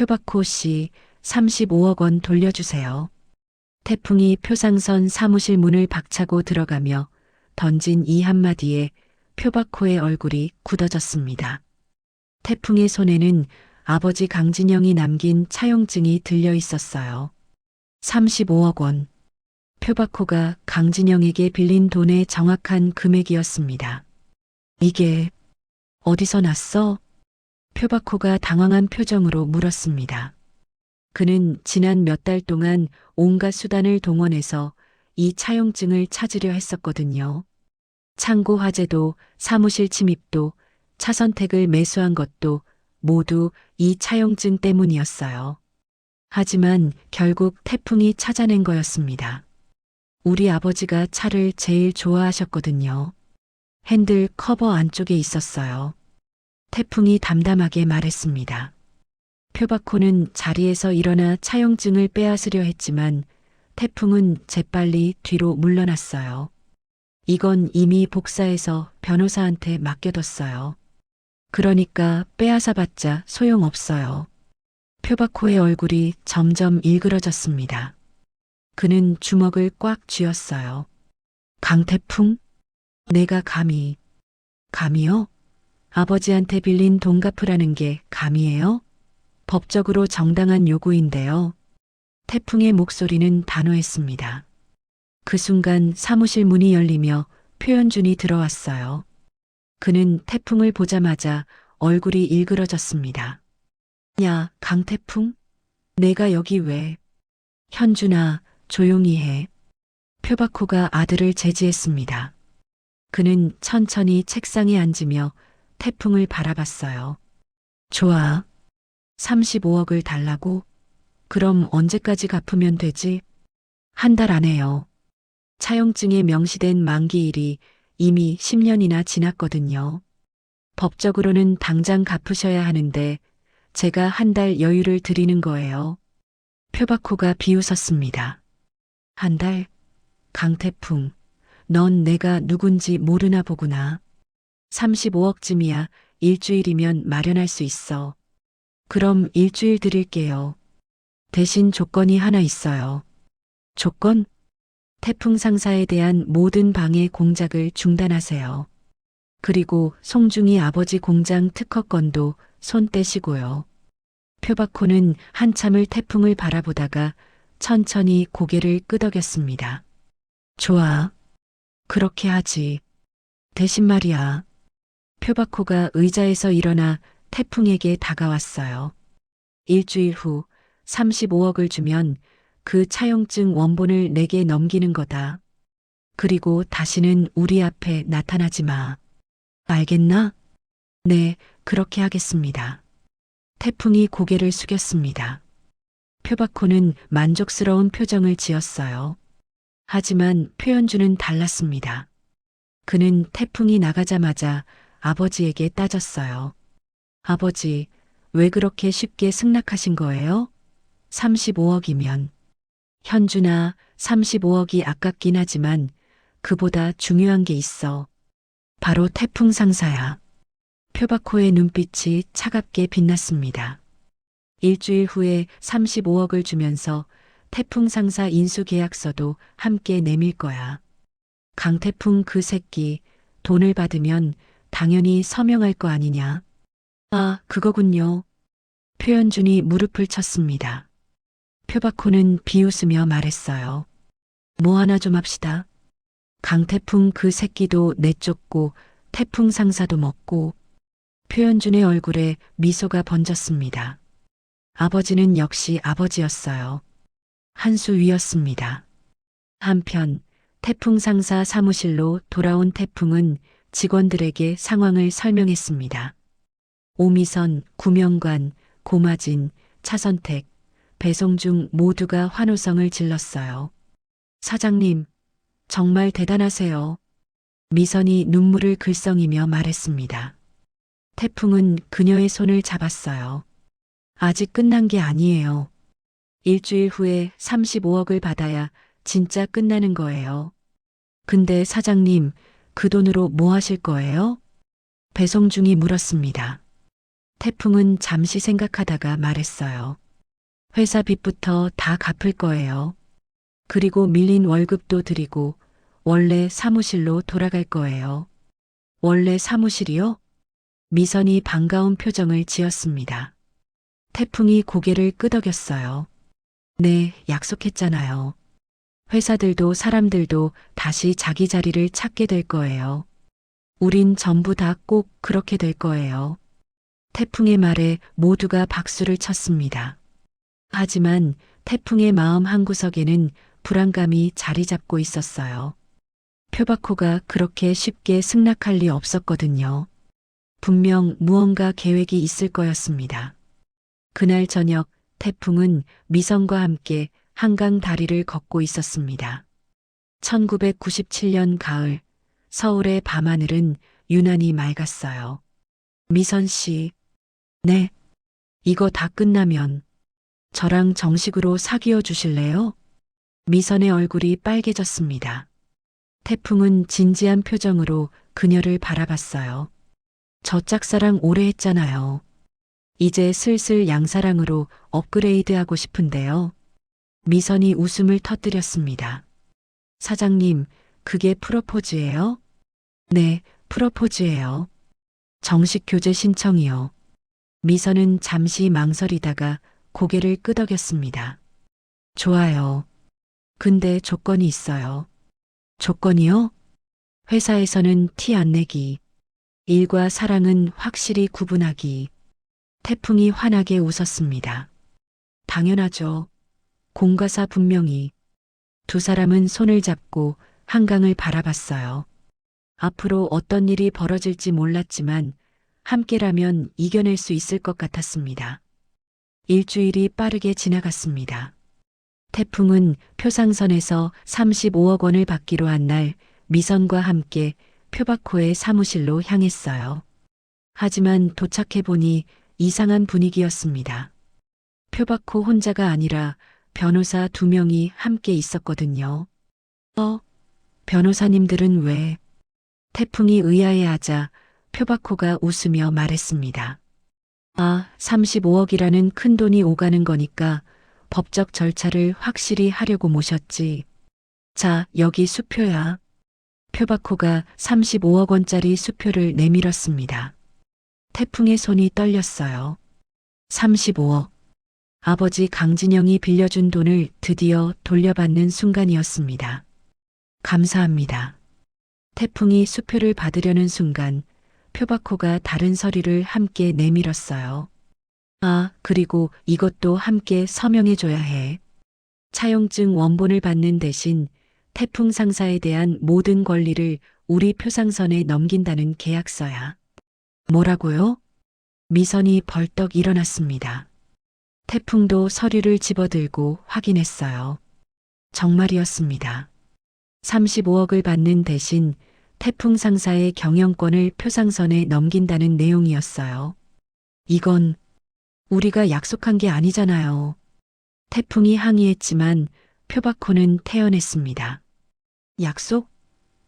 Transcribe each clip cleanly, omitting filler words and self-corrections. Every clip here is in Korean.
표박호 씨 35억 원 돌려주세요. 태풍이 표상선 사무실 문을 박차고 들어가며 던진 이 한마디에 표박호의 얼굴이 굳어졌습니다. 태풍의 손에는 아버지 강진영이 남긴 차용증이 들려 있었어요. 35억 원. 표박호가 강진영에게 빌린 돈의 정확한 금액이었습니다. 이게 어디서 났어? 표박호가 당황한 표정으로 물었습니다. 그는 지난 몇 달 동안 온갖 수단을 동원해서 이 차용증을 찾으려 했었거든요. 창고 화재도 사무실 침입도 차선택을 매수한 것도 모두 이 차용증 때문이었어요. 하지만 결국 태풍이 찾아낸 거였습니다. 우리 아버지가 차를 제일 좋아하셨거든요. 핸들 커버 안쪽에 있었어요. 태풍이 담담하게 말했습니다. 표박호는 자리에서 일어나 차용증을 빼앗으려 했지만 태풍은 재빨리 뒤로 물러났어요. 이건 이미 복사해서 변호사한테 맡겨뒀어요. 그러니까 빼앗아봤자 소용없어요. 표박호의 얼굴이 점점 일그러졌습니다. 그는 주먹을 꽉 쥐었어요. 강태풍? 내가 감히요? 아버지한테 빌린 돈 갚으라는 게 감이에요? 법적으로 정당한 요구인데요. 태풍의 목소리는 단호했습니다. 그 순간 사무실 문이 열리며 표현준이 들어왔어요. 그는 태풍을 보자마자 얼굴이 일그러졌습니다. 야, 강태풍? 내가 여기 왜? 현준아, 조용히 해. 표박호가 아들을 제지했습니다. 그는 천천히 책상에 앉으며 태풍을 바라봤어요. 좋아. 35억을 달라고? 그럼 언제까지 갚으면 되지? 한 달 안에요. 차용증에 명시된 만기일이 이미 10년이나 지났거든요. 법적으로는 당장 갚으셔야 하는데 제가 한 달 여유를 드리는 거예요. 표박호가 비웃었습니다. 한 달? 강태풍, 넌 내가 누군지 모르나 보구나. 35억쯤이야 일주일이면 마련할 수 있어. 그럼 일주일 드릴게요. 대신 조건이 하나 있어요. 조건? 태풍 상사에 대한 모든 방해 공작을 중단하세요. 그리고 송중이 아버지 공장 특허 건도 손 떼시고요. 표박호는 한참을 태풍을 바라보다가 천천히 고개를 끄덕였습니다. 좋아. 그렇게 하지. 대신 말이야. 표박호가 의자에서 일어나 태풍에게 다가왔어요. 일주일 후 35억을 주면 그 차용증 원본을 내게 넘기는 거다. 그리고 다시는 우리 앞에 나타나지 마. 알겠나? 네, 그렇게 하겠습니다. 태풍이 고개를 숙였습니다. 표박호는 만족스러운 표정을 지었어요. 하지만 표현주는 달랐습니다. 그는 태풍이 나가자마자 아버지에게 따졌어요. 아버지, 왜 그렇게 쉽게 승낙하신 거예요? 35억이면. 현준아, 35억이 아깝긴 하지만 그보다 중요한 게 있어. 바로 태풍 상사야. 표박호의 눈빛이 차갑게 빛났습니다. 일주일 후에 35억을 주면서 태풍 상사 인수 계약서도 함께 내밀 거야. 강태풍 그 새끼 돈을 받으면 당연히 서명할 거 아니냐. 아, 그거군요. 표현준이 무릎을 쳤습니다. 표박호는 비웃으며 말했어요. 뭐 하나 좀 합시다. 강태풍 그 새끼도 내쫓고 태풍 상사도 먹고. 표현준의 얼굴에 미소가 번졌습니다. 아버지는 역시 아버지였어요. 한 수 위였습니다. 한편 태풍 상사 사무실로 돌아온 태풍은 직원들에게 상황을 설명했습니다. 오미선, 구명관, 고마진, 차선택, 배송중 모두가 환호성을 질렀어요. 사장님, 정말 대단하세요. 미선이 눈물을 글썽이며 말했습니다. 태풍은 그녀의 손을 잡았어요. 아직 끝난 게 아니에요. 일주일 후에 35억을 받아야 진짜 끝나는 거예요. 근데 사장님, 그 돈으로 뭐 하실 거예요? 배송중이 물었습니다. 태풍은 잠시 생각하다가 말했어요. 회사 빚부터 다 갚을 거예요. 그리고 밀린 월급도 드리고 원래 사무실로 돌아갈 거예요. 원래 사무실이요? 미선이 반가운 표정을 지었습니다. 태풍이 고개를 끄덕였어요. 네, 약속했잖아요. 회사들도 사람들도 다시 자기 자리를 찾게 될 거예요. 우린 전부 다 꼭 그렇게 될 거예요. 태풍의 말에 모두가 박수를 쳤습니다. 하지만 태풍의 마음 한구석에는 불안감이 자리 잡고 있었어요. 표바코가 그렇게 쉽게 승낙할 리 없었거든요. 분명 무언가 계획이 있을 거였습니다. 그날 저녁 태풍은 미선과 함께 한강 다리를 걷고 있었습니다. 1997년 가을 서울의 밤하늘은 유난히 맑았어요. 미선 씨, 네, 이거 다 끝나면 저랑 정식으로 사귀어 주실래요? 미선의 얼굴이 빨개졌습니다. 태풍은 진지한 표정으로 그녀를 바라봤어요. 저 짝사랑 오래 했잖아요. 이제 슬슬 양사랑으로 업그레이드하고 싶은데요. 미선이 웃음을 터뜨렸습니다. 사장님, 그게 프로포즈예요? 네, 프로포즈예요. 정식 교제 신청이요. 미선은 잠시 망설이다가 고개를 끄덕였습니다. 좋아요. 근데 조건이 있어요. 조건이요? 회사에서는 티 안 내기. 일과 사랑은 확실히 구분하기. 태풍이 환하게 웃었습니다. 당연하죠. 공과사 분명히. 두 사람은 손을 잡고 한강을 바라봤어요. 앞으로 어떤 일이 벌어질지 몰랐지만 함께라면 이겨낼 수 있을 것 같았습니다. 일주일이 빠르게 지나갔습니다. 태풍은 표상선에서 35억 원을 받기로 한 날 미선과 함께 표바코의 사무실로 향했어요. 하지만 도착해보니 이상한 분위기였습니다. 표바코 혼자가 아니라 변호사 2명이 함께 있었거든요. 변호사님들은 왜? 태풍이 의아해하자 표바코가 웃으며 말했습니다. 35억이라는 큰 돈이 오가는 거니까 법적 절차를 확실히 하려고 모셨지. 자, 여기 수표야. 표바코가 35억 원짜리 수표를 내밀었습니다. 태풍의 손이 떨렸어요. 35억. 아버지 강진영이 빌려준 돈을 드디어 돌려받는 순간이었습니다. 감사합니다. 태풍이 수표를 받으려는 순간 표바코가 다른 서류를 함께 내밀었어요. 그리고 이것도 함께 서명해줘야 해. 차용증 원본을 받는 대신 태풍 상사에 대한 모든 권리를 우리 표상선에 넘긴다는 계약서야. 뭐라고요? 미선이 벌떡 일어났습니다. 태풍도 서류를 집어들고 확인했어요. 정말이었습니다. 35억을 받는 대신 태풍 상사의 경영권을 표상선에 넘긴다는 내용이었어요. 이건 우리가 약속한 게 아니잖아요. 태풍이 항의했지만 표바코는 태연했습니다. 약속?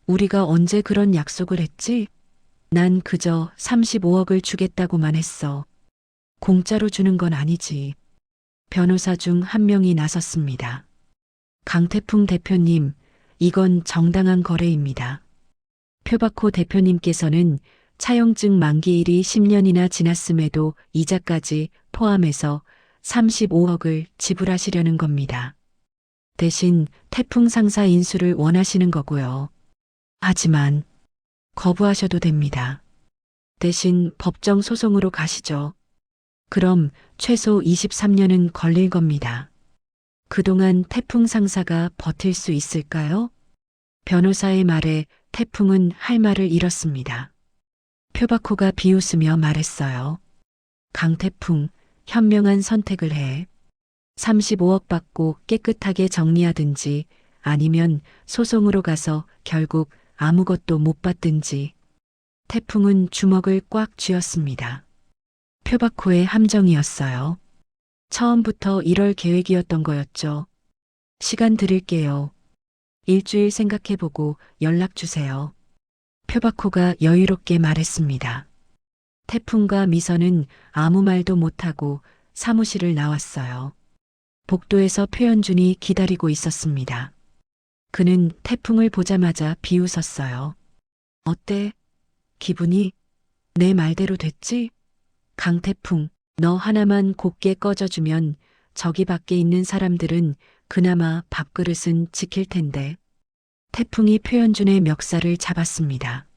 우리가 언제 그런 약속을 했지? 난 그저 35억을 주겠다고만 했어. 공짜로 주는 건 아니지. 변호사 중 한 명이 나섰습니다. 강태풍 대표님, 이건 정당한 거래입니다. 표바코 대표님께서는 차용증 만기일이 10년이나 지났음에도 이자까지 포함해서 35억을 지불하시려는 겁니다. 대신 태풍 상사 인수를 원하시는 거고요. 하지만 거부하셔도 됩니다. 대신 법정 소송으로 가시죠. 그럼 최소 23년은 걸릴 겁니다. 그동안 태풍 상사가 버틸 수 있을까요? 변호사의 말에 태풍은 할 말을 잃었습니다. 표바코가 비웃으며 말했어요. 강태풍, 현명한 선택을 해. 35억 받고 깨끗하게 정리하든지 아니면 소송으로 가서 결국 아무것도 못 받든지. 태풍은 주먹을 꽉 쥐었습니다. 표바코의 함정이었어요. 처음부터 이럴 계획이었던 거였죠. 시간 드릴게요. 일주일 생각해보고 연락 주세요. 표바코가 여유롭게 말했습니다. 태풍과 미선은 아무 말도 못하고 사무실을 나왔어요. 복도에서 표현준이 기다리고 있었습니다. 그는 태풍을 보자마자 비웃었어요. 어때? 기분이 내 말대로 됐지? 강태풍, 너 하나만 곱게 꺼져주면 저기 밖에 있는 사람들은 그나마 밥그릇은 지킬 텐데. 태풍이 표현준의 멱살을 잡았습니다.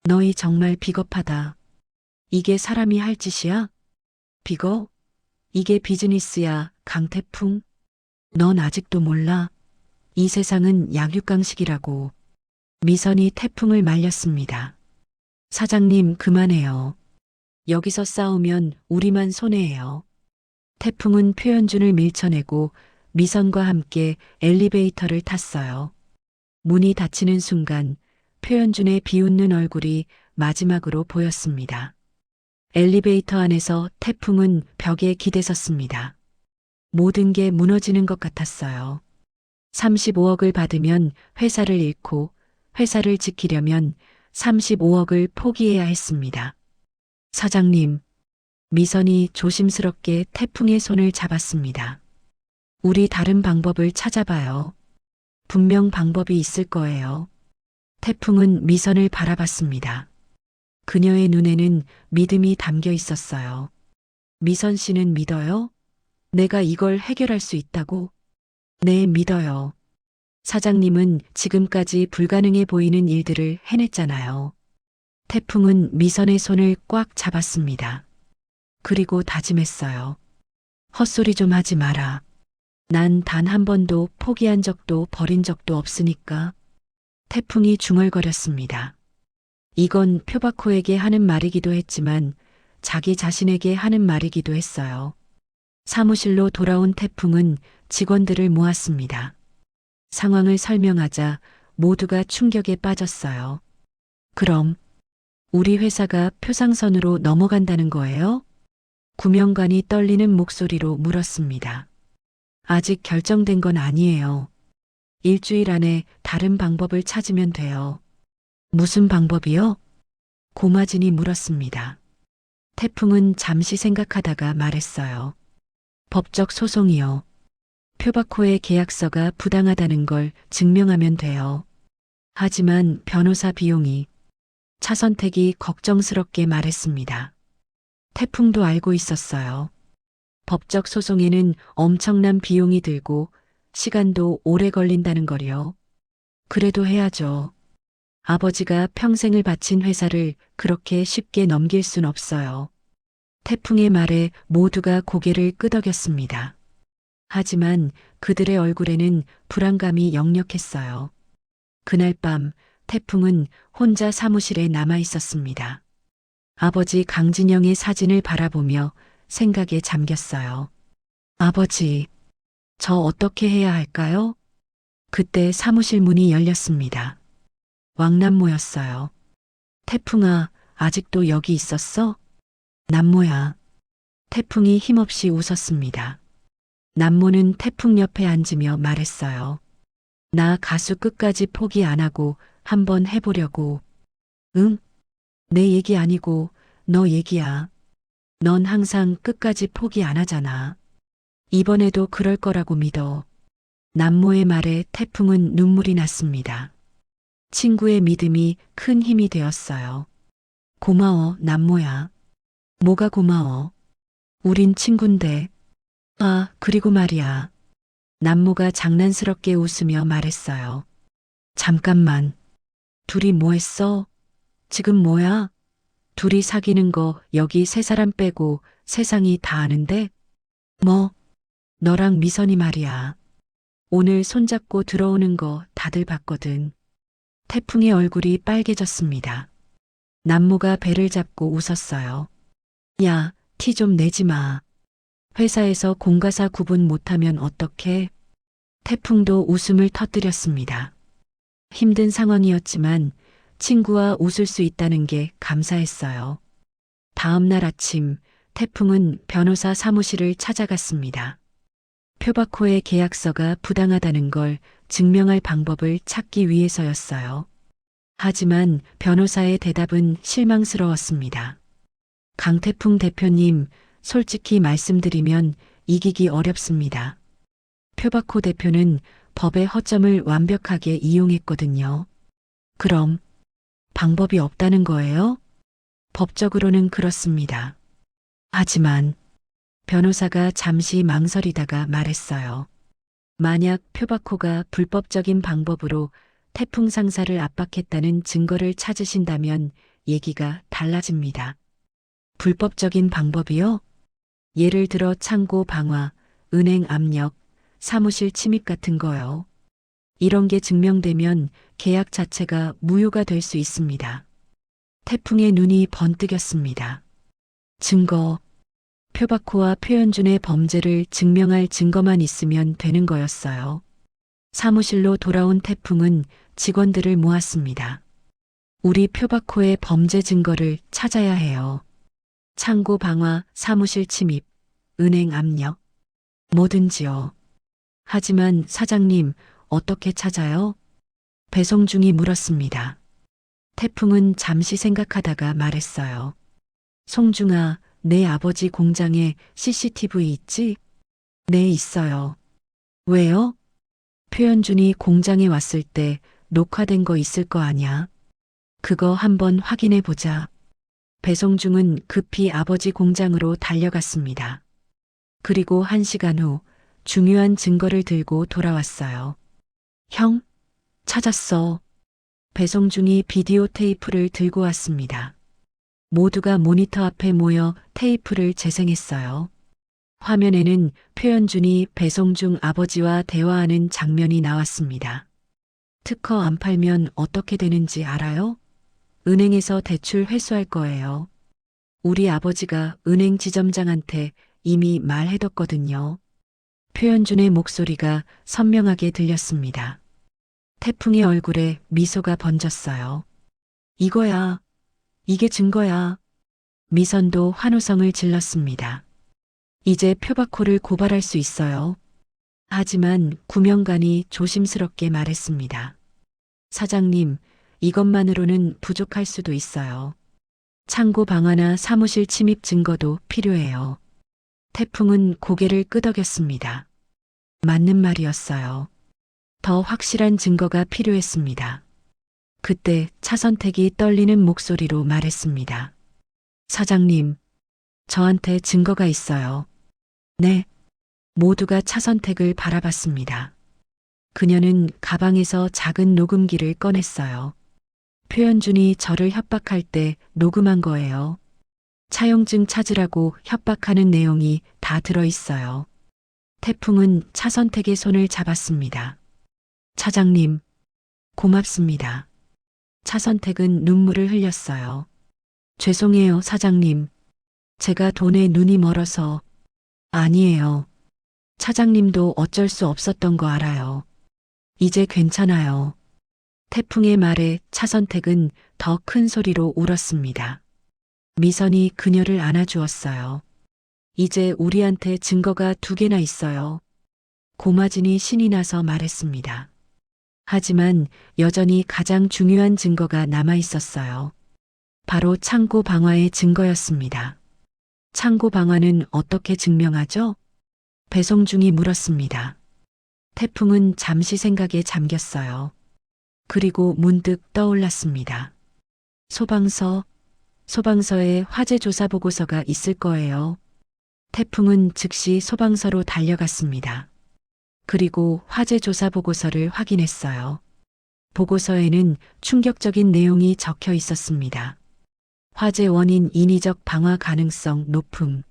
너희 정말 비겁하다. 이게 사람이 할 짓이야? 비거? 이게 비즈니스야, 강태풍? 넌 아직도 몰라. 이 세상은 약육강식이라고. 미선이 태풍을 말렸습니다. 사장님, 그만해요. 여기서 싸우면 우리만 손해예요. 태풍은 표현준을 밀쳐내고 미선과 함께 엘리베이터를 탔어요. 문이 닫히는 순간 표현준의 비웃는 얼굴이 마지막으로 보였습니다. 엘리베이터 안에서 태풍은 벽에 기대섰습니다. 모든 게 무너지는 것 같았어요. 35억을 받으면 회사를 잃고 회사를 지키려면 35억을 포기해야 했습니다. 사장님, 미선이 조심스럽게 태풍의 손을 잡았습니다. 우리 다른 방법을 찾아봐요. 분명 방법이 있을 거예요. 태풍은 미선을 바라봤습니다. 그녀의 눈에는 믿음이 담겨 있었어요. 미선 씨는 믿어요? 내가 이걸 해결할 수 있다고? 네, 믿어요. 사장님은 지금까지 불가능해 보이는 일들을 해냈잖아요. 태풍은 미선의 손을 꽉 잡았습니다. 그리고 다짐했어요. 헛소리 좀 하지 마라. 난 단 한 번도 포기한 적도 버린 적도 없으니까. 태풍이 중얼거렸습니다. 이건 표바코에게 하는 말이기도 했지만 자기 자신에게 하는 말이기도 했어요. 사무실로 돌아온 태풍은 직원들을 모았습니다. 상황을 설명하자 모두가 충격에 빠졌어요. 그럼 우리 회사가 표상선으로 넘어간다는 거예요? 구명관이 떨리는 목소리로 물었습니다. 아직 결정된 건 아니에요. 일주일 안에 다른 방법을 찾으면 돼요. 무슨 방법이요? 고마진이 물었습니다. 태풍은 잠시 생각하다가 말했어요. 법적 소송이요. 표바코의 계약서가 부당하다는 걸 증명하면 돼요. 하지만 변호사 비용이. 차선택이 걱정스럽게 말했습니다. 태풍도 알고 있었어요. 법적 소송에는 엄청난 비용이 들고 시간도 오래 걸린다는 걸요. 그래도 해야죠. 아버지가 평생을 바친 회사를 그렇게 쉽게 넘길 순 없어요. 태풍의 말에 모두가 고개를 끄덕였습니다. 하지만 그들의 얼굴에는 불안감이 역력했어요. 그날 밤 태풍은 혼자 사무실에 남아 있었습니다. 아버지 강진영의 사진을 바라보며 생각에 잠겼어요. 아버지, 저 어떻게 해야 할까요? 그때 사무실 문이 열렸습니다. 왕남모였어요. 태풍아, 아직도 여기 있었어? 남모야. 태풍이 힘없이 웃었습니다. 남모는 태풍 옆에 앉으며 말했어요. 나 가수 끝까지 포기 안 하고 한번 해보려고. 응? 내 얘기 아니고 너 얘기야. 넌 항상 끝까지 포기 안 하잖아. 이번에도 그럴 거라고 믿어. 남모의 말에 태풍은 눈물이 났습니다. 친구의 믿음이 큰 힘이 되었어요. 고마워, 남모야. 뭐가 고마워? 우린 친군데. 아, 그리고 말이야. 남모가 장난스럽게 웃으며 말했어요. 잠깐만. 둘이 뭐 했어? 지금 뭐야? 둘이 사귀는 거 여기 세 사람 빼고 세상이 다 아는데? 뭐? 너랑 미선이 말이야. 오늘 손잡고 들어오는 거 다들 봤거든. 태풍의 얼굴이 빨개졌습니다. 남모가 배를 잡고 웃었어요. 야, 티 좀 내지 마. 회사에서 공과사 구분 못하면 어떡해? 태풍도 웃음을 터뜨렸습니다. 힘든 상황이었지만 친구와 웃을 수 있다는 게 감사했어요. 다음 날 아침 태풍은 변호사 사무실을 찾아갔습니다. 표바코의 계약서가 부당하다는 걸 증명할 방법을 찾기 위해서였어요. 하지만 변호사의 대답은 실망스러웠습니다. 강태풍 대표님, 솔직히 말씀드리면 이기기 어렵습니다. 표바코 대표는 법의 허점을 완벽하게 이용했거든요. 그럼 방법이 없다는 거예요? 법적으로는 그렇습니다. 하지만 변호사가 잠시 망설이다가 말했어요. 만약 표바코가 불법적인 방법으로 태풍 상사를 압박했다는 증거를 찾으신다면 얘기가 달라집니다. 불법적인 방법이요? 예를 들어 창고 방화, 은행 압력, 사무실 침입 같은 거요. 이런 게 증명되면 계약 자체가 무효가 될 수 있습니다. 태풍의 눈이 번뜩였습니다. 증거. 표바코와 표현준의 범죄를 증명할 증거만 있으면 되는 거였어요. 사무실로 돌아온 태풍은 직원들을 모았습니다. 우리 표바코의 범죄 증거를 찾아야 해요. 창고 방화, 사무실 침입, 은행 압력. 뭐든지요. 하지만 사장님, 어떻게 찾아요? 배송중이 물었습니다. 태풍은 잠시 생각하다가 말했어요. 송중아, 내 아버지 공장에 CCTV 있지? 네, 있어요. 왜요? 표현준이 공장에 왔을 때 녹화된 거 있을 거 아냐? 그거 한번 확인해 보자. 배송중은 급히 아버지 공장으로 달려갔습니다. 그리고 1시간 후 중요한 증거를 들고 돌아왔어요. 형, 찾았어. 배송중이 비디오 테이프를 들고 왔습니다. 모두가 모니터 앞에 모여 테이프를 재생했어요. 화면에는 표현준이 배송중 아버지와 대화하는 장면이 나왔습니다. 특허 안 팔면 어떻게 되는지 알아요? 은행에서 대출 회수할 거예요. 우리 아버지가 은행 지점장한테 이미 말해뒀거든요. 표현준의 목소리가 선명하게 들렸습니다. 태풍의 얼굴에 미소가 번졌어요. 이거야. 이게 증거야. 미선도 환호성을 질렀습니다. 이제 표바코를 고발할 수 있어요. 하지만 구명관이 조심스럽게 말했습니다. 사장님, 이것만으로는 부족할 수도 있어요. 창고 방화나 사무실 침입 증거도 필요해요. 태풍은 고개를 끄덕였습니다. 맞는 말이었어요. 더 확실한 증거가 필요했습니다. 그때 차선택이 떨리는 목소리로 말했습니다. 사장님, 저한테 증거가 있어요. 네. 모두가 차선택을 바라봤습니다. 그녀는 가방에서 작은 녹음기를 꺼냈어요. 표현준이 저를 협박할 때 녹음한 거예요. 차용증 찾으라고 협박하는 내용이 다 들어있어요. 태풍은 차선택의 손을 잡았습니다. 차장님, 고맙습니다. 차선택은 눈물을 흘렸어요. 죄송해요, 사장님. 제가 돈에 눈이 멀어서. 아니에요. 차장님도 어쩔 수 없었던 거 알아요. 이제 괜찮아요. 태풍의 말에 차선택은 더 큰 소리로 울었습니다. 미선이 그녀를 안아주었어요. 이제 우리한테 증거가 2개나 있어요. 고마진이 신이 나서 말했습니다. 하지만 여전히 가장 중요한 증거가 남아 있었어요. 바로 창고 방화의 증거였습니다. 창고 방화는 어떻게 증명하죠? 배송중이 물었습니다. 태풍은 잠시 생각에 잠겼어요. 그리고 문득 떠올랐습니다. 소방서에 화재 조사 보고서가 있을 거예요. 태풍은 즉시 소방서로 달려갔습니다. 그리고 화재 조사 보고서를 확인했어요. 보고서에는 충격적인 내용이 적혀 있었습니다. 화재 원인 인위적 방화 가능성 높음.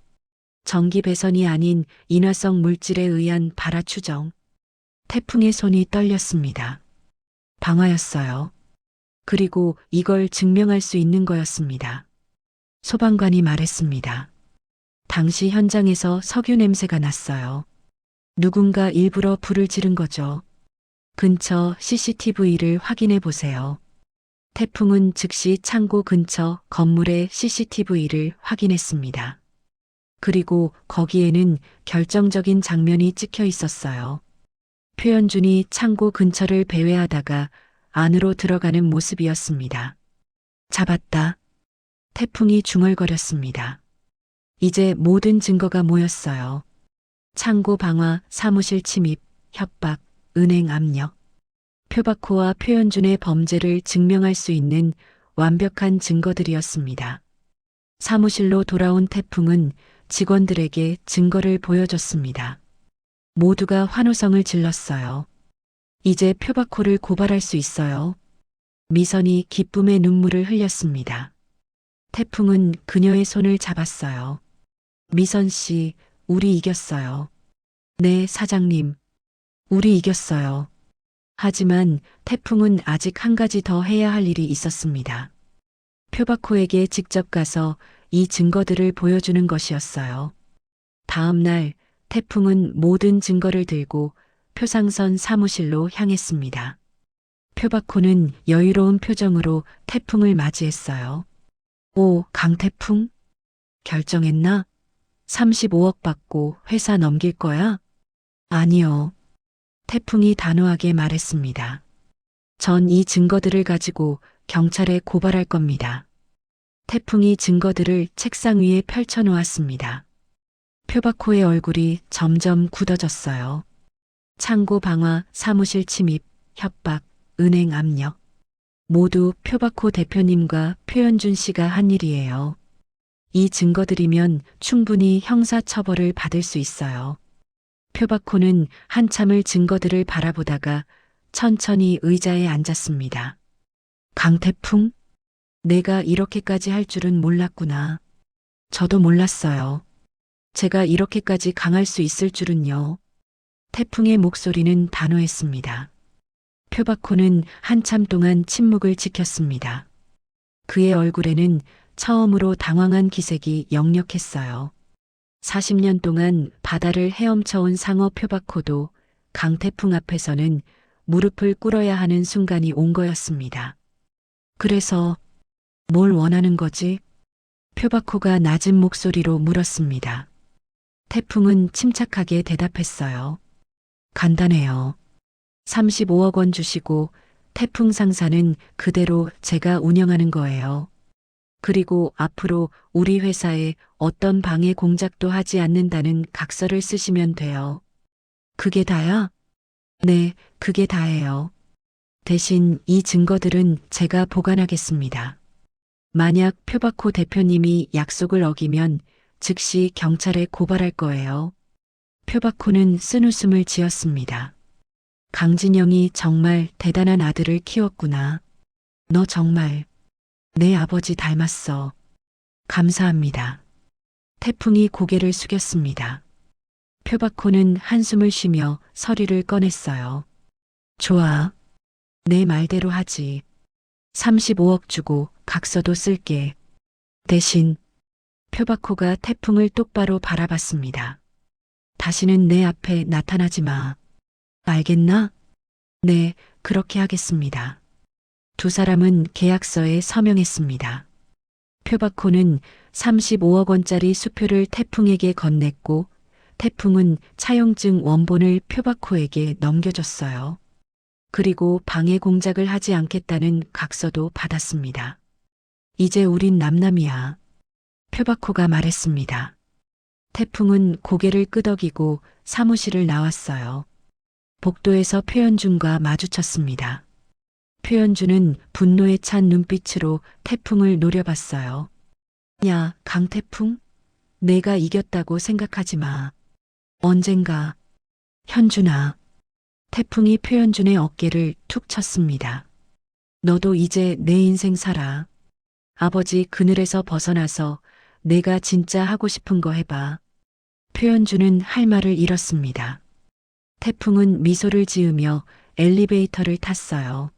전기 배선이 아닌 인화성 물질에 의한 발화 추정. 태풍의 손이 떨렸습니다. 방화였어요. 그리고 이걸 증명할 수 있는 거였습니다. 소방관이 말했습니다. 당시 현장에서 석유 냄새가 났어요. 누군가 일부러 불을 지른 거죠. 근처 CCTV를 확인해 보세요. 태풍은 즉시 창고 근처 건물의 CCTV를 확인했습니다. 그리고 거기에는 결정적인 장면이 찍혀 있었어요. 표현준이 창고 근처를 배회하다가 안으로 들어가는 모습이었습니다. 잡았다. 태풍이 중얼거렸습니다. 이제 모든 증거가 모였어요. 창고 방화, 사무실 침입, 협박, 은행 압력. 표박호와 표현준의 범죄를 증명할 수 있는 완벽한 증거들이었습니다. 사무실로 돌아온 태풍은 직원들에게 증거를 보여줬습니다. 모두가 환호성을 질렀어요. 이제 표박호를 고발할 수 있어요. 미선이 기쁨의 눈물을 흘렸습니다. 태풍은 그녀의 손을 잡았어요. 미선 씨, 우리 이겼어요. 네, 사장님. 우리 이겼어요. 하지만 태풍은 아직 한 가지 더 해야 할 일이 있었습니다. 표박호에게 직접 가서 이 증거들을 보여주는 것이었어요. 다음 날 태풍은 모든 증거를 들고 표상선 사무실로 향했습니다. 표박호는 여유로운 표정으로 태풍을 맞이했어요. 오, 강태풍? 결정했나? 35억 받고 회사 넘길 거야? 아니요. 태풍이 단호하게 말했습니다. 전 이 증거들을 가지고 경찰에 고발할 겁니다. 태풍이 증거들을 책상 위에 펼쳐놓았습니다. 표박호의 얼굴이 점점 굳어졌어요. 창고 방화, 사무실 침입, 협박, 은행 압력. 모두 표박호 대표님과 표현준 씨가 한 일이에요. 이 증거들이면 충분히 형사처벌을 받을 수 있어요. 표박호는 한참을 증거들을 바라보다가 천천히 의자에 앉았습니다. 강태풍? 내가 이렇게까지 할 줄은 몰랐구나. 저도 몰랐어요. 제가 이렇게까지 강할 수 있을 줄은요. 태풍의 목소리는 단호했습니다. 표박호는 한참 동안 침묵을 지켰습니다. 그의 얼굴에는 처음으로 당황한 기색이 역력했어요. 40년 동안 바다를 헤엄쳐온 상어 표박호도 강태풍 앞에서는 무릎을 꿇어야 하는 순간이 온 거였습니다. 그래서 뭘 원하는 거지? 표박호가 낮은 목소리로 물었습니다. 태풍은 침착하게 대답했어요. 간단해요. 35억 원 주시고 태풍 상사는 그대로 제가 운영하는 거예요. 그리고 앞으로 우리 회사에 어떤 방해 공작도 하지 않는다는 각서를 쓰시면 돼요. 그게 다야? 네, 그게 다예요. 대신 이 증거들은 제가 보관하겠습니다. 만약 표박호 대표님이 약속을 어기면 즉시 경찰에 고발할 거예요. 표박호는 쓴웃음을 지었습니다. 강진영이 정말 대단한 아들을 키웠구나. 너 정말 내 아버지 닮았어. 감사합니다. 태풍이 고개를 숙였습니다. 표박호는 한숨을 쉬며 서류를 꺼냈어요. 좋아. 내 말대로 하지. 35억 주고 각서도 쓸게. 대신 표박호가 태풍을 똑바로 바라봤습니다. 다시는 내 앞에 나타나지 마. 알겠나? 네, 그렇게 하겠습니다. 두 사람은 계약서에 서명했습니다. 표박호는 35억 원짜리 수표를 태풍에게 건넸고 태풍은 차용증 원본을 표박호에게 넘겨줬어요. 그리고 방해 공작을 하지 않겠다는 각서도 받았습니다. 이제 우린 남남이야. 표박호가 말했습니다. 태풍은 고개를 끄덕이고 사무실을 나왔어요. 복도에서 표현준과 마주쳤습니다. 표현준은 분노에 찬 눈빛으로 태풍을 노려봤어요. 야, 강태풍? 내가 이겼다고 생각하지 마. 언젠가. 현준아. 태풍이 표현준의 어깨를 툭 쳤습니다. 너도 이제 내 인생 살아. 아버지 그늘에서 벗어나서 내가 진짜 하고 싶은 거 해봐. 표현준은 할 말을 잃었습니다. 태풍은 미소를 지으며 엘리베이터를 탔어요.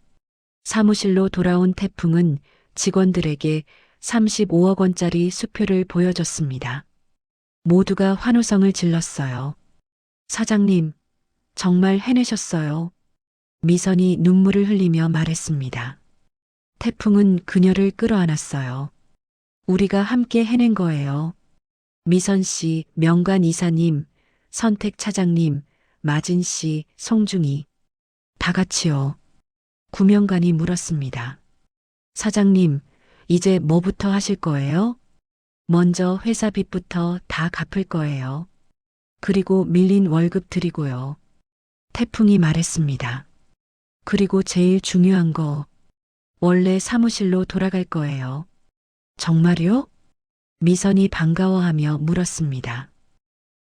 사무실로 돌아온 태풍은 직원들에게 35억 원짜리 수표를 보여줬습니다. 모두가 환호성을 질렀어요. 사장님, 정말 해내셨어요. 미선이 눈물을 흘리며 말했습니다. 태풍은 그녀를 끌어안았어요. 우리가 함께 해낸 거예요. 미선 씨, 명관 이사님, 선택 차장님, 마진 씨, 송중이. 다 같이요. 구명관이 물었습니다. 사장님, 이제 뭐부터 하실 거예요? 먼저 회사 빚부터 다 갚을 거예요. 그리고 밀린 월급 드리고요. 태풍이 말했습니다. 그리고 제일 중요한 거, 원래 사무실로 돌아갈 거예요. 정말요? 미선이 반가워하며 물었습니다.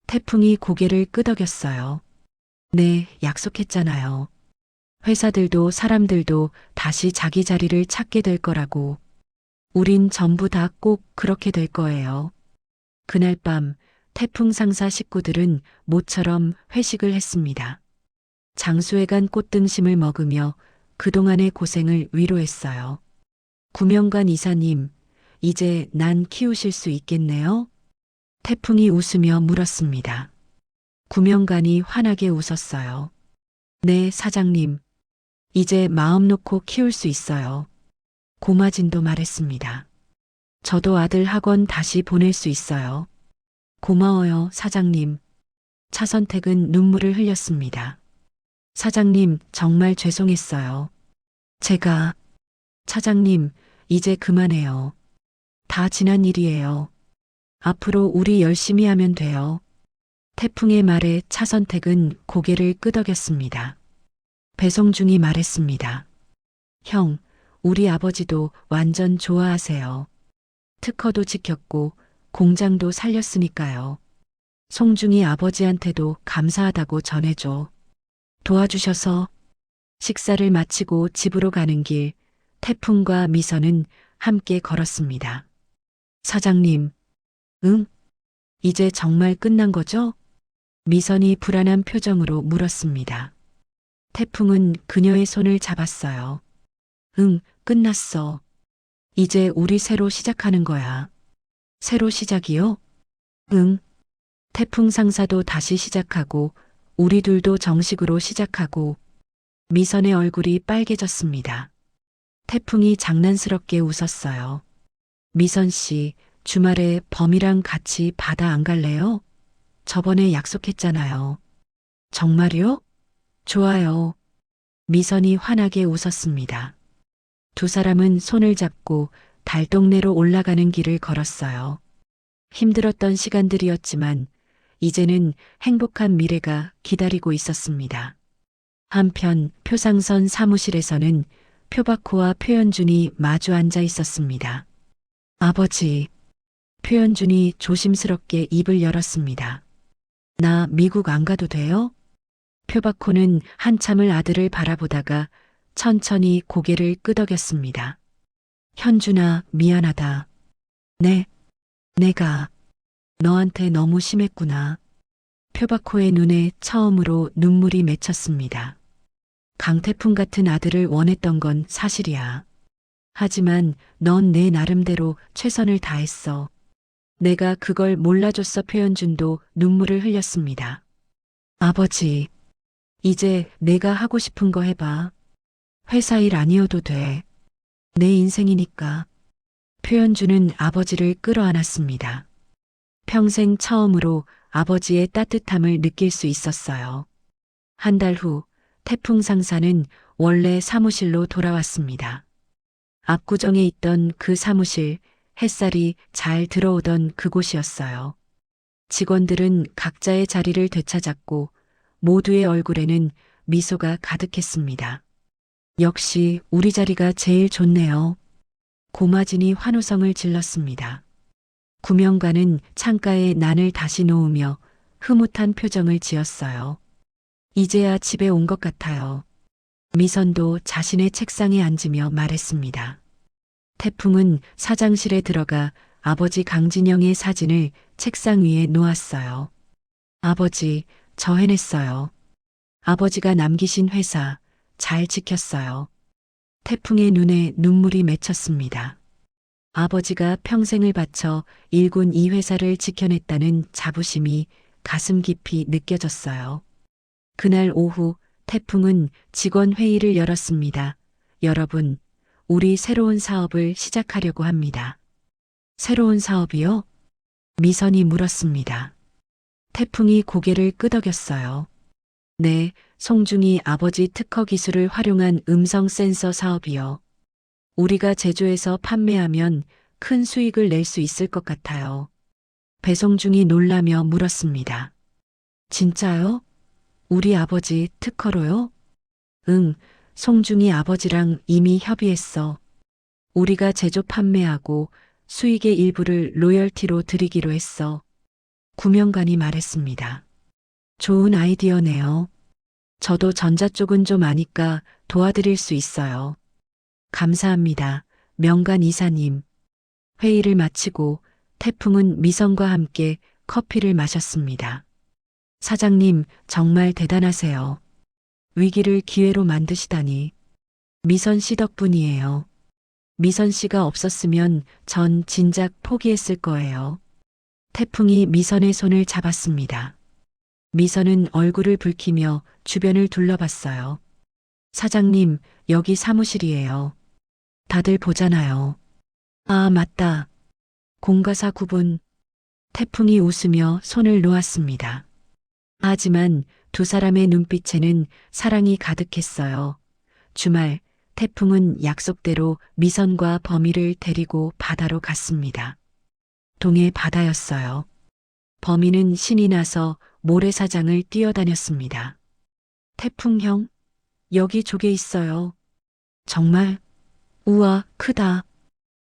태풍이 고개를 끄덕였어요. 네, 약속했잖아요. 회사들도 사람들도 다시 자기 자리를 찾게 될 거라고. 우린 전부 다 꼭 그렇게 될 거예요. 그날 밤 태풍 상사 식구들은 모처럼 회식을 했습니다. 장수에 간 꽃등심을 먹으며 그동안의 고생을 위로했어요. 구명관 이사님, 이제 난 키우실 수 있겠네요? 태풍이 웃으며 물었습니다. 구명관이 환하게 웃었어요. 네, 사장님. 이제 마음 놓고 키울 수 있어요. 고마진도 말했습니다. 저도 아들 학원 다시 보낼 수 있어요. 고마워요, 사장님. 차선택은 눈물을 흘렸습니다. 사장님, 정말 죄송했어요. 제가, 차장님, 이제 그만해요. 다 지난 일이에요. 앞으로 우리 열심히 하면 돼요. 태풍의 말에 차선택은 고개를 끄덕였습니다. 배성중이 말했습니다. 형, 우리 아버지도 완전 좋아하세요. 특허도 지켰고 공장도 살렸으니까요. 송중이 아버지한테도 감사하다고 전해줘. 도와주셔서. 식사를 마치고 집으로 가는 길, 태풍과 미선은 함께 걸었습니다. 사장님, 응? 이제 정말 끝난 거죠? 미선이 불안한 표정으로 물었습니다. 태풍은 그녀의 손을 잡았어요. 응, 끝났어. 이제 우리 새로 시작하는 거야. 새로 시작이요? 응. 태풍 상사도 다시 시작하고, 우리 둘도 정식으로 시작하고, 미선의 얼굴이 빨개졌습니다. 태풍이 장난스럽게 웃었어요. 미선 씨, 주말에 범이랑 같이 바다 안 갈래요? 저번에 약속했잖아요. 정말요? 좋아요. 미선이 환하게 웃었습니다. 두 사람은 손을 잡고 달동네로 올라가는 길을 걸었어요. 힘들었던 시간들이었지만 이제는 행복한 미래가 기다리고 있었습니다. 한편 표상선 사무실에서는 표박호와 표현준이 마주 앉아 있었습니다. 아버지, 표현준이 조심스럽게 입을 열었습니다. 나 미국 안 가도 돼요? 표박호는 한참을 아들을 바라보다가 천천히 고개를 끄덕였습니다. 현준아, 미안하다. 네, 내가 너한테 너무 심했구나. 표박호의 눈에 처음으로 눈물이 맺혔습니다. 강태풍 같은 아들을 원했던 건 사실이야. 하지만 넌 내 나름대로 최선을 다했어. 내가 그걸 몰라줬어. 표현준도 눈물을 흘렸습니다. 아버지, 이제 내가 하고 싶은 거 해봐. 회사 일 아니어도 돼. 내 인생이니까. 표현준은 아버지를 끌어안았습니다. 평생 처음으로 아버지의 따뜻함을 느낄 수 있었어요. 한 달 후 태풍 상사는 원래 사무실로 돌아왔습니다. 압구정에 있던 그 사무실, 햇살이 잘 들어오던 그곳이었어요. 직원들은 각자의 자리를 되찾았고 모두의 얼굴에는 미소가 가득했습니다. 역시 우리 자리가 제일 좋네요. 고마진이 환호성을 질렀습니다. 구명관은 창가에 난을 다시 놓으며 흐뭇한 표정을 지었어요. 이제야 집에 온 것 같아요. 미선도 자신의 책상에 앉으며 말했습니다. 태풍은 사장실에 들어가 아버지 강진영의 사진을 책상 위에 놓았어요. 아버지, 저 해냈어요. 아버지가 남기신 회사 잘 지켰어요. 태풍의 눈에 눈물이 맺혔습니다. 아버지가 평생을 바쳐 일군 이 회사를 지켜냈다는 자부심이 가슴 깊이 느껴졌어요. 그날 오후 태풍은 직원 회의를 열었습니다. 여러분, 우리 새로운 사업을 시작하려고 합니다. 새로운 사업이요? 미선이 물었습니다. 태풍이 고개를 끄덕였어요. 네, 송중이 아버지 특허 기술을 활용한 음성 센서 사업이요. 우리가 제조해서 판매하면 큰 수익을 낼 수 있을 것 같아요. 배송중이 놀라며 물었습니다. 진짜요? 우리 아버지 특허로요? 응, 송중이 아버지랑 이미 협의했어. 우리가 제조 판매하고 수익의 일부를 로열티로 드리기로 했어. 구명관이 말했습니다. 좋은 아이디어네요. 저도 전자 쪽은 좀 아니까 도와드릴 수 있어요. 감사합니다. 명관 이사님. 회의를 마치고 태풍은 미선과 함께 커피를 마셨습니다. 사장님, 정말 대단하세요. 위기를 기회로 만드시다니. 미선 씨 덕분이에요. 미선 씨가 없었으면 전 진작 포기했을 거예요. 태풍이 미선의 손을 잡았습니다. 미선은 얼굴을 붉히며 주변을 둘러봤어요. 사장님, 여기 사무실이에요. 다들 보잖아요. 아, 맞다. 공가사 구분. 태풍이 웃으며 손을 놓았습니다. 하지만 두 사람의 눈빛에는 사랑이 가득했어요. 주말, 태풍은 약속대로 미선과 범이를 데리고 바다로 갔습니다. 동해 바다였어요. 범이는 신이 나서 모래사장을 뛰어다녔습니다. 태풍 형, 여기 조개 있어요. 정말? 우와, 크다.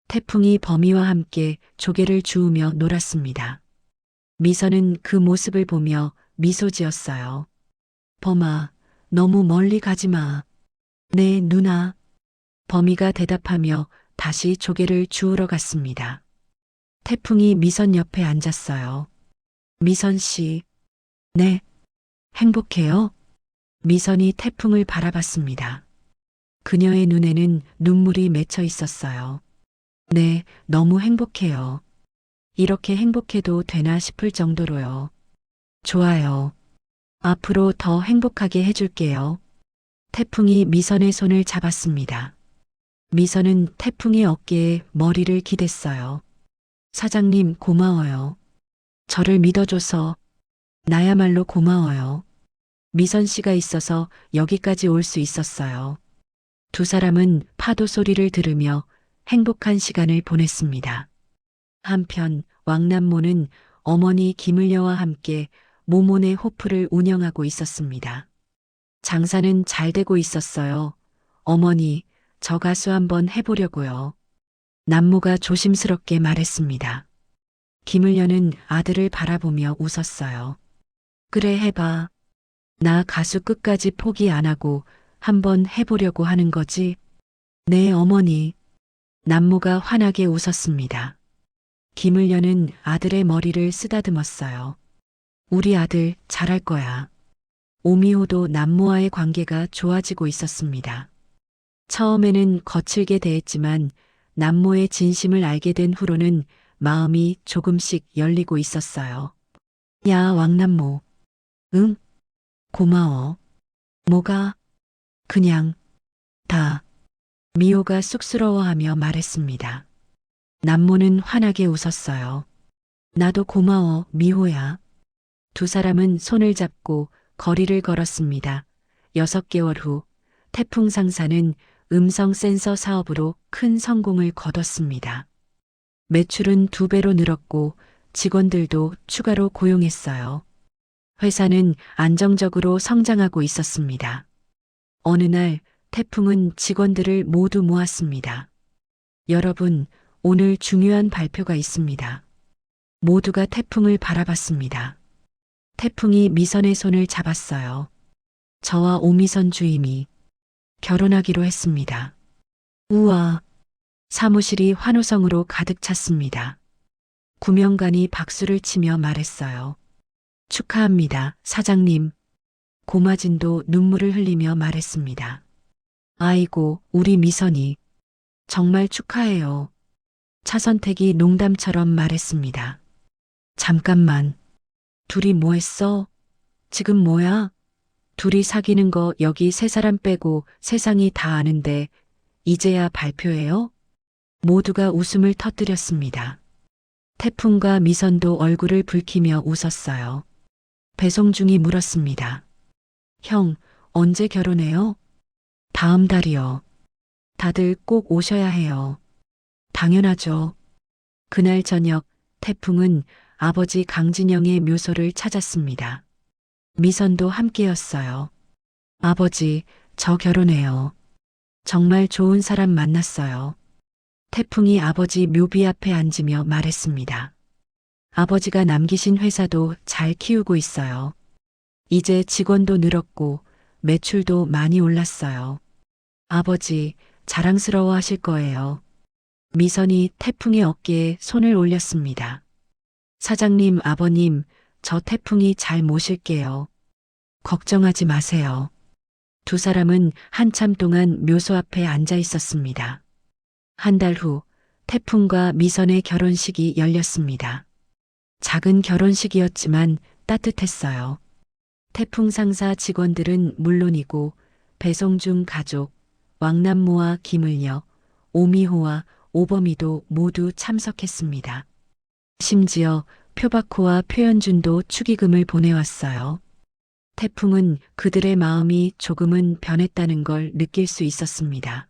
태풍이 범이와 함께 조개를 주우며 놀았습니다. 미선은 그 모습을 보며 미소 지었어요. 범아, 너무 멀리 가지 마. 네, 누나. 범이가 대답하며 다시 조개를 주우러 갔습니다. 태풍이 미선 옆에 앉았어요. 미선 씨. 네. 행복해요? 미선이 태풍을 바라봤습니다. 그녀의 눈에는 눈물이 맺혀 있었어요. 네, 너무 행복해요. 이렇게 행복해도 되나 싶을 정도로요. 좋아요. 앞으로 더 행복하게 해줄게요. 태풍이 미선의 손을 잡았습니다. 미선은 태풍의 어깨에 머리를 기댔어요. 사장님 고마워요. 저를 믿어줘서 나야말로 고마워요. 미선 씨가 있어서 여기까지 올 수 있었어요. 두 사람은 파도 소리를 들으며 행복한 시간을 보냈습니다. 한편 왕남모는 어머니 김을려와 함께 모모네 호프를 운영하고 있었습니다. 장사는 잘 되고 있었어요. 어머니, 저 가수 한번 해보려고요. 남모가 조심스럽게 말했습니다. 김을려는 아들을 바라보며 웃었어요. 그래 해봐. 나 가수 끝까지 포기 안 하고 한번 해보려고 하는 거지. 네 어머니. 남모가 환하게 웃었습니다. 김을려는 아들의 머리를 쓰다듬었어요. 우리 아들 잘할 거야. 오미호도 남모와의 관계가 좋아지고 있었습니다. 처음에는 거칠게 대했지만 남모의 진심을 알게 된 후로는 마음이 조금씩 열리고 있었어요. 야, 왕남모. 응? 고마워. 뭐가? 그냥, 다. 미호가 쑥스러워하며 말했습니다. 남모는 환하게 웃었어요. 나도 고마워, 미호야. 두 사람은 손을 잡고 거리를 걸었습니다. 6개월 후, 태풍 상사는 음성 센서 사업으로 큰 성공을 거뒀습니다. 매출은 2배로 늘었고 직원들도 추가로 고용했어요. 회사는 안정적으로 성장하고 있었습니다. 어느 날 태풍은 직원들을 모두 모았습니다. 여러분, 오늘 중요한 발표가 있습니다. 모두가 태풍을 바라봤습니다. 태풍이 미선의 손을 잡았어요. 저와 오미선 주임이 결혼하기로 했습니다. 우와, 사무실이 환호성으로 가득 찼습니다. 구명관이 박수를 치며 말했어요. 축하합니다, 사장님. 고마진도 눈물을 흘리며 말했습니다. 아이고, 우리 미선이. 정말 축하해요. 차선택이 농담처럼 말했습니다. 잠깐만. 둘이 뭐 했어? 지금 뭐야? 둘이 사귀는 거 여기 3사람 빼고 세상이 다 아는데 이제야 발표해요? 모두가 웃음을 터뜨렸습니다. 태풍과 미선도 얼굴을 붉히며 웃었어요. 배송중이 물었습니다. 형, 언제 결혼해요? 다음 달이요. 다들 꼭 오셔야 해요. 당연하죠. 그날 저녁 태풍은 아버지 강진영의 묘소를 찾았습니다. 미선도 함께였어요. 아버지, 저 결혼해요. 정말 좋은 사람 만났어요. 태풍이 아버지 묘비 앞에 앉으며 말했습니다. 아버지가 남기신 회사도 잘 키우고 있어요. 이제 직원도 늘었고 매출도 많이 올랐어요. 아버지, 자랑스러워 하실 거예요. 미선이 태풍의 어깨에 손을 올렸습니다. 사장님, 아버님, 저 태풍이 잘 모실게요. 걱정하지 마세요. 두 사람은 한참 동안 묘소 앞에 앉아 있었습니다. 한 달 후 태풍과 미선의 결혼식이 열렸습니다. 작은 결혼식이었지만 따뜻했어요. 태풍 상사 직원들은 물론이고 배송중 가족, 왕남모와 김을녀, 오미호와 오범이도 모두 참석했습니다. 심지어 표박호와 표현준도 축의금을 보내왔어요. 태풍은 그들의 마음이 조금은 변했다는 걸 느낄 수 있었습니다.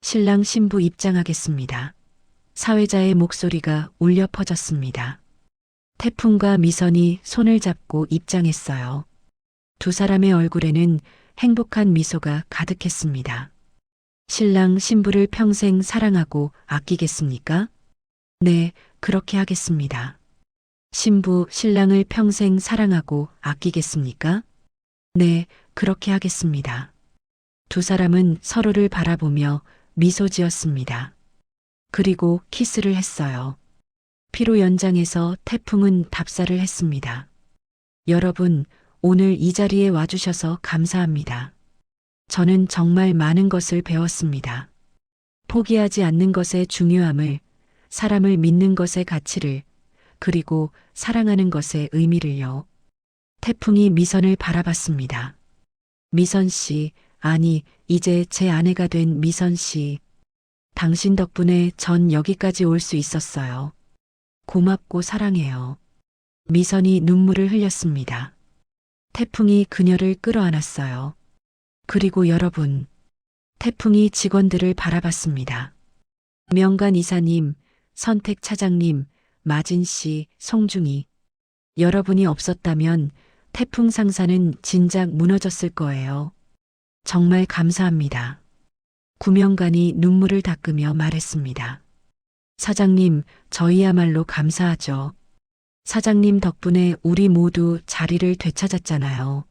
신랑 신부 입장하겠습니다. 사회자의 목소리가 울려 퍼졌습니다. 태풍과 미선이 손을 잡고 입장했어요. 두 사람의 얼굴에는 행복한 미소가 가득했습니다. 신랑 신부를 평생 사랑하고 아끼겠습니까? 네, 그렇게 하겠습니다. 신부, 신랑을 평생 사랑하고 아끼겠습니까? 네, 그렇게 하겠습니다. 두 사람은 서로를 바라보며 미소 지었습니다. 그리고 키스를 했어요. 피로 연장해서 태풍은 답사를 했습니다. 여러분, 오늘 이 자리에 와주셔서 감사합니다. 저는 정말 많은 것을 배웠습니다. 포기하지 않는 것의 중요함을, 사람을 믿는 것의 가치를, 그리고 사랑하는 것의 의미를요. 태풍이 미선을 바라봤습니다. 미선 씨, 아니, 이제 제 아내가 된 미선 씨. 당신 덕분에 전 여기까지 올 수 있었어요. 고맙고 사랑해요. 미선이 눈물을 흘렸습니다. 태풍이 그녀를 끌어안았어요. 그리고 여러분, 태풍이 직원들을 바라봤습니다. 명관 이사님, 선택 차장님, 마진 씨, 송중이. 여러분이 없었다면 태풍 상사는 진작 무너졌을 거예요. 정말 감사합니다. 구명관이 눈물을 닦으며 말했습니다. 사장님, 저희야말로 감사하죠. 사장님 덕분에 우리 모두 자리를 되찾았잖아요.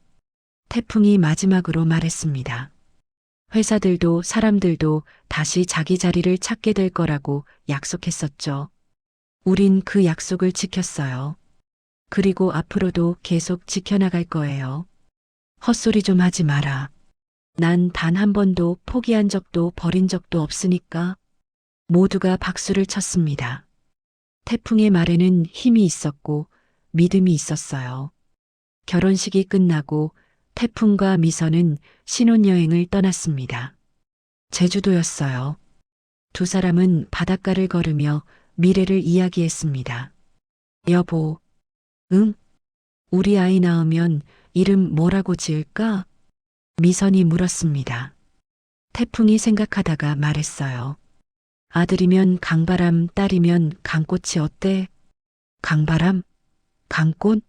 태풍이 마지막으로 말했습니다. 회사들도 사람들도 다시 자기 자리를 찾게 될 거라고 약속했었죠. 우린 그 약속을 지켰어요. 그리고 앞으로도 계속 지켜나갈 거예요. 헛소리 좀 하지 마라. 난 단 한 번도 포기한 적도 버린 적도 없으니까. 모두가 박수를 쳤습니다. 태풍의 말에는 힘이 있었고 믿음이 있었어요. 결혼식이 끝나고 태풍과 미선은 신혼여행을 떠났습니다. 제주도였어요. 두 사람은 바닷가를 걸으며 미래를 이야기했습니다. 여보, 응? 우리 아이 낳으면 이름 뭐라고 지을까? 미선이 물었습니다. 태풍이 생각하다가 말했어요. 아들이면 강바람, 딸이면 강꽃이 어때? 강바람? 강꽃?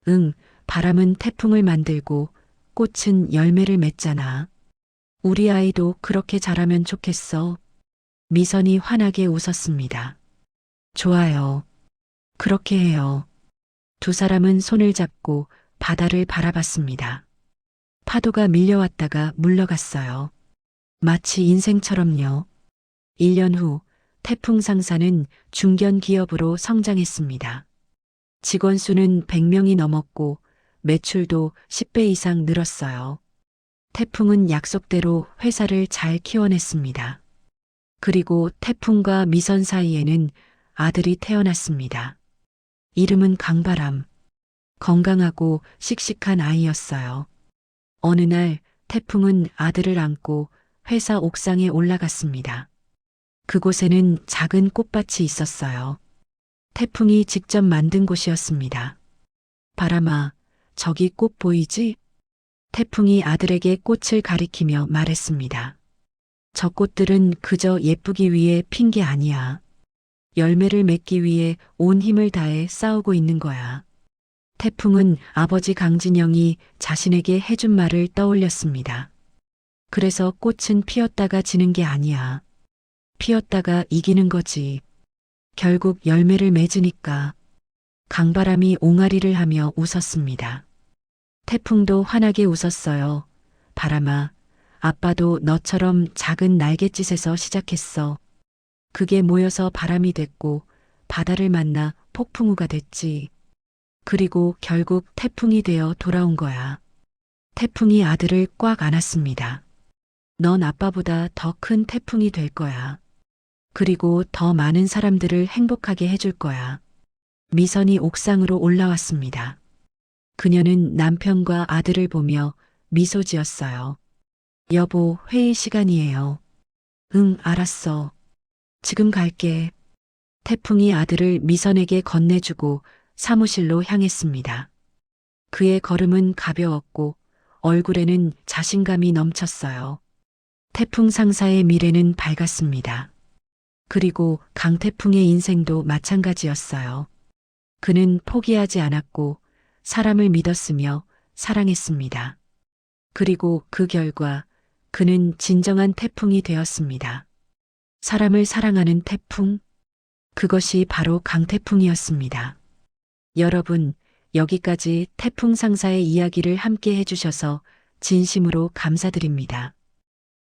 응, 바람은 태풍을 만들고 꽃은 열매를 맺잖아. 우리 아이도 그렇게 자라면 좋겠어. 미선이 환하게 웃었습니다. 좋아요. 그렇게 해요. 두 사람은 손을 잡고 바다를 바라봤습니다. 파도가 밀려왔다가 물러갔어요. 마치 인생처럼요. 1년 후 태풍 상사는 중견 기업으로 성장했습니다. 직원 수는 100명이 넘었고 매출도 10배 이상 늘었어요. 태풍은 약속대로 회사를 잘 키워냈습니다. 그리고 태풍과 미선 사이에는 아들이 태어났습니다. 이름은 강바람. 건강하고 씩씩한 아이였어요. 어느 날 태풍은 아들을 안고 회사 옥상에 올라갔습니다. 그곳에는 작은 꽃밭이 있었어요. 태풍이 직접 만든 곳이었습니다. 바람아, 저기 꽃 보이지? 태풍이 아들에게 꽃을 가리키며 말했습니다. 저 꽃들은 그저 예쁘기 위해 핀 게 아니야. 열매를 맺기 위해 온 힘을 다해 싸우고 있는 거야. 태풍은 아버지 강진영이 자신에게 해준 말을 떠올렸습니다. 그래서 꽃은 피었다가 지는 게 아니야. 피었다가 이기는 거지. 결국 열매를 맺으니까. 강바람이 옹알이를 하며 웃었습니다. 태풍도 환하게 웃었어요. 바람아, 아빠도 너처럼 작은 날갯짓에서 시작했어. 그게 모여서 바람이 됐고 바다를 만나 폭풍우가 됐지. 그리고 결국 태풍이 되어 돌아온 거야. 태풍이 아들을 꽉 안았습니다. 넌 아빠보다 더 큰 태풍이 될 거야. 그리고 더 많은 사람들을 행복하게 해줄 거야. 미선이 옥상으로 올라왔습니다. 그녀는 남편과 아들을 보며 미소 지었어요. 여보, 회의 시간이에요. 응, 알았어. 지금 갈게. 태풍이 아들을 미선에게 건네주고 사무실로 향했습니다. 그의 걸음은 가벼웠고 얼굴에는 자신감이 넘쳤어요. 태풍 상사의 미래는 밝았습니다. 그리고 강태풍의 인생도 마찬가지였어요. 그는 포기하지 않았고 사람을 믿었으며 사랑했습니다. 그리고 그 결과 그는 진정한 태풍이 되었습니다. 사람을 사랑하는 태풍? 그것이 바로 강태풍이었습니다. 여러분, 여기까지 태풍 상사의 이야기를 함께 해주셔서 진심으로 감사드립니다.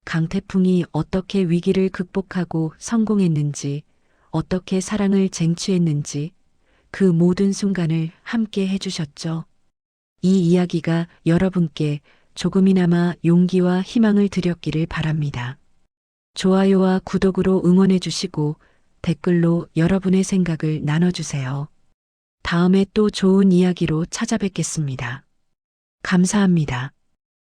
강태풍이 어떻게 위기를 극복하고 성공했는지, 어떻게 사랑을 쟁취했는지, 그 모든 순간을 함께 해주셨죠. 이 이야기가 여러분께 조금이나마 용기와 희망을 드렸기를 바랍니다. 좋아요와 구독으로 응원해 주시고 댓글로 여러분의 생각을 나눠주세요. 다음에 또 좋은 이야기로 찾아뵙겠습니다. 감사합니다.